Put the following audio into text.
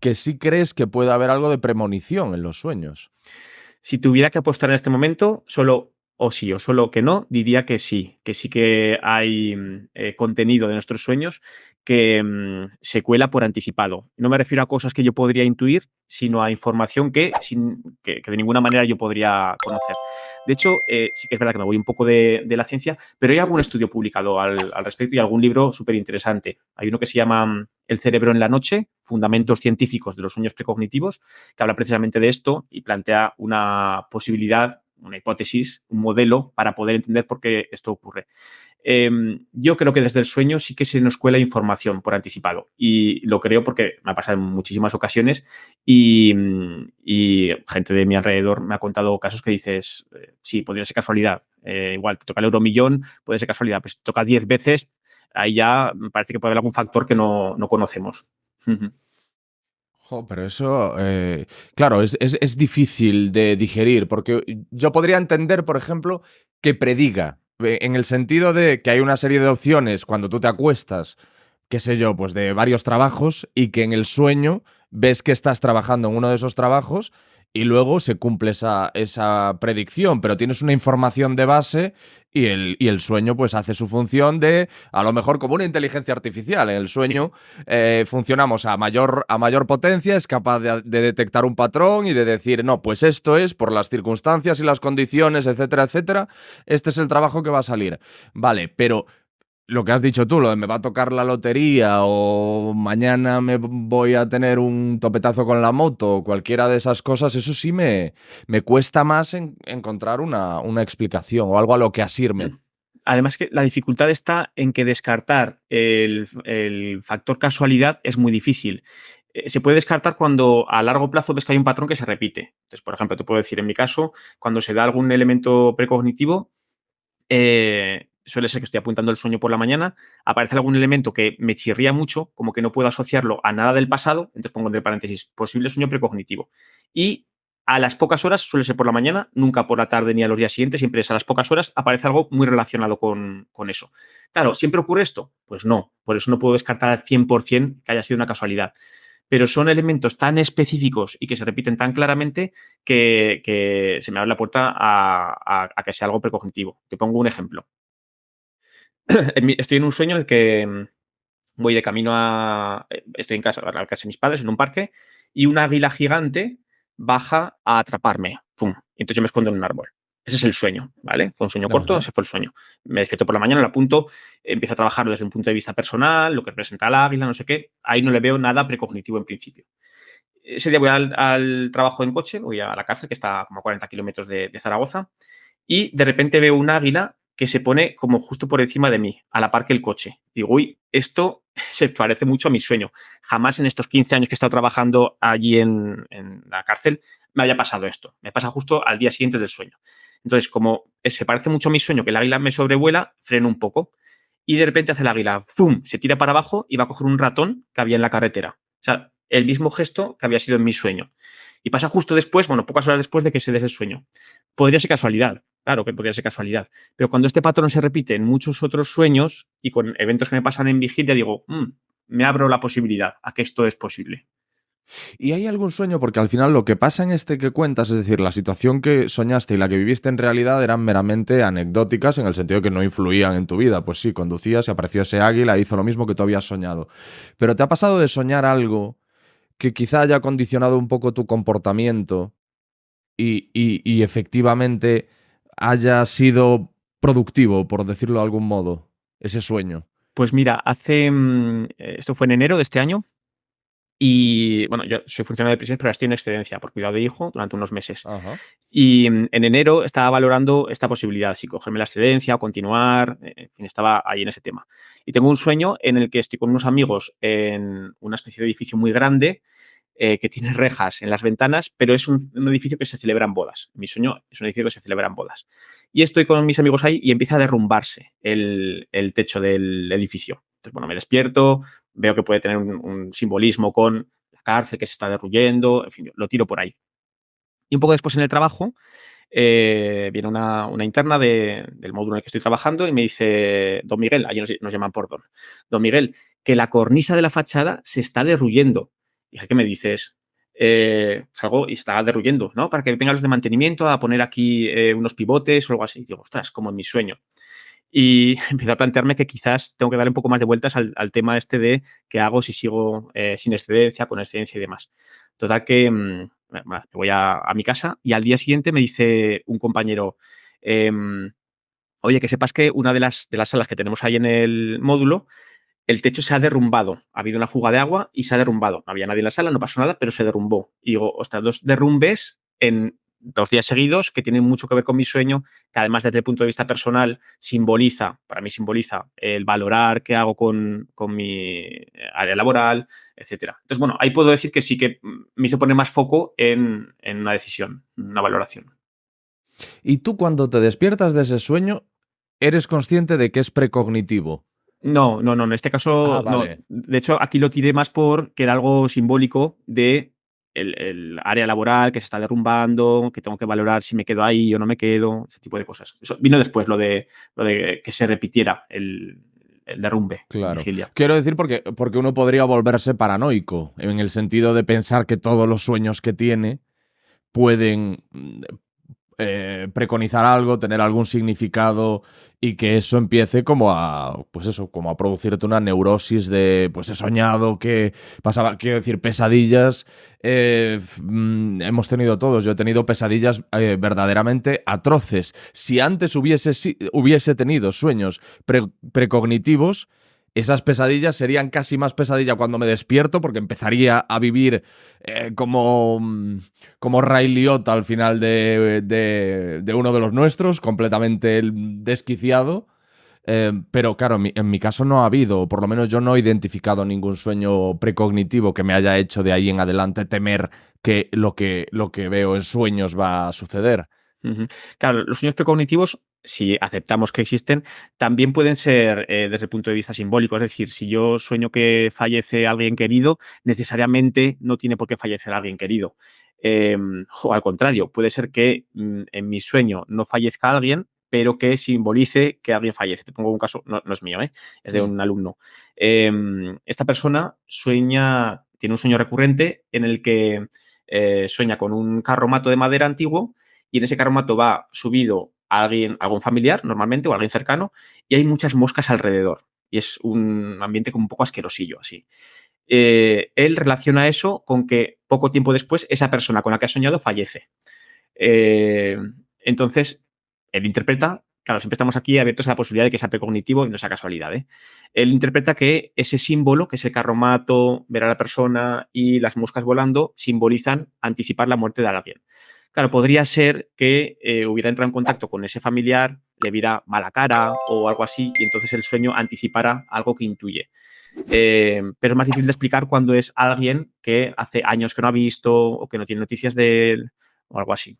que sí crees que puede haber algo de premonición en los sueños. Si tuviera que apostar en este momento, solo o sí o solo que no, diría que sí que hay contenido de nuestros sueños que se cuela por anticipado. No me refiero a cosas que yo podría intuir, sino a información que de ninguna manera yo podría conocer. De hecho, sí que es verdad que me voy un poco de la ciencia, pero hay algún estudio publicado al respecto y algún libro súper interesante. Hay uno que se llama El cerebro en la noche, fundamentos científicos de los sueños precognitivos, que habla precisamente de esto y plantea una posibilidad, una hipótesis, un modelo para poder entender por qué esto ocurre. Yo creo que desde el sueño sí que se nos cuela información por anticipado y lo creo porque me ha pasado en muchísimas ocasiones y gente de mi alrededor me ha contado casos que dices, sí, podría ser casualidad, igual te toca el euromillón, puede ser casualidad, pues te toca 10 veces, ahí ya me parece que puede haber algún factor que no conocemos. Jo, pero eso, claro, es difícil de digerir, porque yo podría entender, por ejemplo, que prediga, en el sentido de que hay una serie de opciones cuando tú te acuestas, qué sé yo, pues de varios trabajos, y que en el sueño ves que estás trabajando en uno de esos trabajos y luego se cumple esa predicción, pero tienes una información de base y el sueño pues hace su función de, a lo mejor como una inteligencia artificial. En el sueño funcionamos a mayor potencia, es capaz de detectar un patrón y de decir, no, pues esto es por las circunstancias y las condiciones, etcétera, etcétera, este es el trabajo que va a salir. Vale, pero lo que has dicho tú, lo de me va a tocar la lotería o mañana me voy a tener un topetazo con la moto o cualquiera de esas cosas, eso sí me cuesta más encontrar una explicación o algo a lo que asirme. Además que la dificultad está en que descartar el factor casualidad es muy difícil. Se puede descartar cuando a largo plazo ves que hay un patrón que se repite. Entonces, por ejemplo, te puedo decir, en mi caso, cuando se da algún elemento precognitivo, suele ser que estoy apuntando el sueño por la mañana, aparece algún elemento que me chirría mucho, como que no puedo asociarlo a nada del pasado, entonces pongo entre paréntesis, posible sueño precognitivo. Y a las pocas horas, suele ser por la mañana, nunca por la tarde ni a los días siguientes, siempre es a las pocas horas, aparece algo muy relacionado con eso. Claro, ¿siempre ocurre esto? Pues no, por eso no puedo descartar al 100% que haya sido una casualidad. Pero son elementos tan específicos y que se repiten tan claramente que se me abre la puerta a que sea algo precognitivo. Te pongo un ejemplo. Estoy en un sueño en el que voy de camino estoy en casa, a la casa de mis padres, en un parque, y un águila gigante baja a atraparme. ¡Pum! Y entonces yo me escondo en un árbol. Ese es el sueño, ¿vale? Fue un sueño corto, Ajá. ese fue el sueño. Me despierto por la mañana, lo apunto, empiezo a trabajar desde un punto de vista personal, lo que representa el águila, no sé qué. Ahí no le veo nada precognitivo en principio. Ese día voy al trabajo en coche, voy a la cárcel, que está como a 40 kilómetros de Zaragoza, y de repente veo un águila que se pone como justo por encima de mí, a la par que el coche. Digo, uy, esto se parece mucho a mi sueño. Jamás en estos 15 años que he estado trabajando allí en la cárcel me había pasado esto. Me pasa justo al día siguiente del sueño. Entonces, como se parece mucho a mi sueño, que el águila me sobrevuela, freno un poco. Y de repente hace el águila, ¡fum!, se tira para abajo y va a coger un ratón que había en la carretera. O sea, el mismo gesto que había sido en mi sueño. Y pasa justo después, bueno, pocas horas después de que se dé ese sueño. Podría ser casualidad, claro que podría ser casualidad. Pero cuando este patrón se repite en muchos otros sueños y con eventos que me pasan en vigilia, digo, me abro la posibilidad a que esto es posible. ¿Y hay algún sueño? Porque al final lo que pasa en este que cuentas, es decir, la situación que soñaste y la que viviste en realidad eran meramente anecdóticas en el sentido de que no influían en tu vida. Pues sí, conducías y apareció ese águila, hizo lo mismo que tú habías soñado. Pero ¿te ha pasado de soñar algo que quizá haya condicionado un poco tu comportamiento y efectivamente haya sido productivo, por decirlo de algún modo, ese sueño? Pues mira, esto fue en enero de este año. Y bueno, yo soy funcionario de prisiones, pero ahora estoy en excedencia por cuidado de hijo durante unos meses. Ajá. Y en enero estaba valorando esta posibilidad, si cogerme la excedencia o continuar, en fin, estaba ahí en ese tema. Y tengo un sueño en el que estoy con unos amigos en una especie de edificio muy grande que tiene rejas en las ventanas, pero es un edificio que se celebran bodas. Mi sueño es un edificio que se celebran bodas. Y estoy con mis amigos ahí y empieza a derrumbarse el techo del edificio. Entonces, bueno, me despierto, veo que puede tener un simbolismo con la cárcel que se está derruyendo, en fin, lo tiro por ahí. Y un poco después en el trabajo viene una interna del módulo en el que estoy trabajando y me dice, don Miguel, allí nos llaman por don Miguel, que la cornisa de la fachada se está derruyendo. dije, ¿qué me dices? Salgo y está derruyendo, ¿no? Para que vengan los de mantenimiento a poner aquí unos pivotes o algo así. Y digo, ostras, como en mi sueño. Y empecé a plantearme que quizás tengo que darle un poco más de vueltas al tema este de qué hago si sigo sin excedencia, con excedencia y demás. Total que me voy a mi casa y al día siguiente me dice un compañero, oye, que sepas que una de las salas que tenemos ahí en el módulo, el techo se ha derrumbado. Ha habido una fuga de agua y se ha derrumbado. No había nadie en la sala, no pasó nada, pero se derrumbó. Y digo, ostras, 2 derrumbes en 2 días seguidos que tienen mucho que ver con mi sueño, que además desde el punto de vista personal para mí simboliza el valorar qué hago con mi área laboral, etcétera. Entonces, bueno, ahí puedo decir que sí que me hizo poner más foco en una decisión, una valoración. Y tú cuando te despiertas de ese sueño, eres consciente de que es precognitivo. No, no, no, en este Ah, caso no. vale. De hecho, aquí lo tiré más porque era algo simbólico de el área laboral que se está derrumbando, que tengo que valorar si me quedo ahí o no me quedo, ese tipo de cosas. Eso vino después lo de que se repitiera el derrumbe en Claro. vigilia. Quiero decir porque uno podría volverse paranoico, en el sentido de pensar que todos los sueños que tiene pueden preconizar algo, tener algún significado y que eso empiece como a, pues eso, como a producirte una neurosis de, pues he soñado que pasaba, quiero decir, pesadillas. Hemos tenido todos, yo he tenido pesadillas verdaderamente atroces. Si antes hubiese tenido sueños precognitivos, esas pesadillas serían casi más pesadilla cuando me despierto porque empezaría a vivir como Ray Liotta al final de uno de los nuestros, completamente desquiciado. Pero claro, en mi caso no ha habido, o por lo menos yo no he identificado ningún sueño precognitivo que me haya hecho de ahí en adelante temer que lo que veo en sueños va a suceder. Ujú. Claro, los sueños precognitivos, si aceptamos que existen, también pueden ser desde el punto de vista simbólico. Es decir, si yo sueño que fallece alguien querido, necesariamente no tiene por qué fallecer alguien querido. O al contrario, puede ser que en mi sueño no fallezca alguien, pero que simbolice que alguien fallece. Te pongo un caso, no, no es mío, es de Hmm. un alumno. Esta persona tiene un sueño recurrente en el que sueña con un carromato de madera antiguo y en ese carromato va subido alguien, algún familiar normalmente o alguien cercano y hay muchas moscas alrededor y es un ambiente como un poco asquerosillo así. Él relaciona eso con que poco tiempo después esa persona con la que ha soñado fallece. Eh, entonces, él interpreta, claro, siempre estamos aquí abiertos a la posibilidad de que sea precognitivo y no sea casualidad. Él interpreta que ese símbolo, que es el carromato, ver a la persona y las moscas volando, simbolizan anticipar la muerte de alguien. Claro, podría ser que hubiera entrado en contacto con ese familiar, le viera mala cara o algo así, y entonces el sueño anticipara algo que intuye. Pero es más difícil de explicar cuando es alguien que hace años que no ha visto o que no tiene noticias de él o algo así.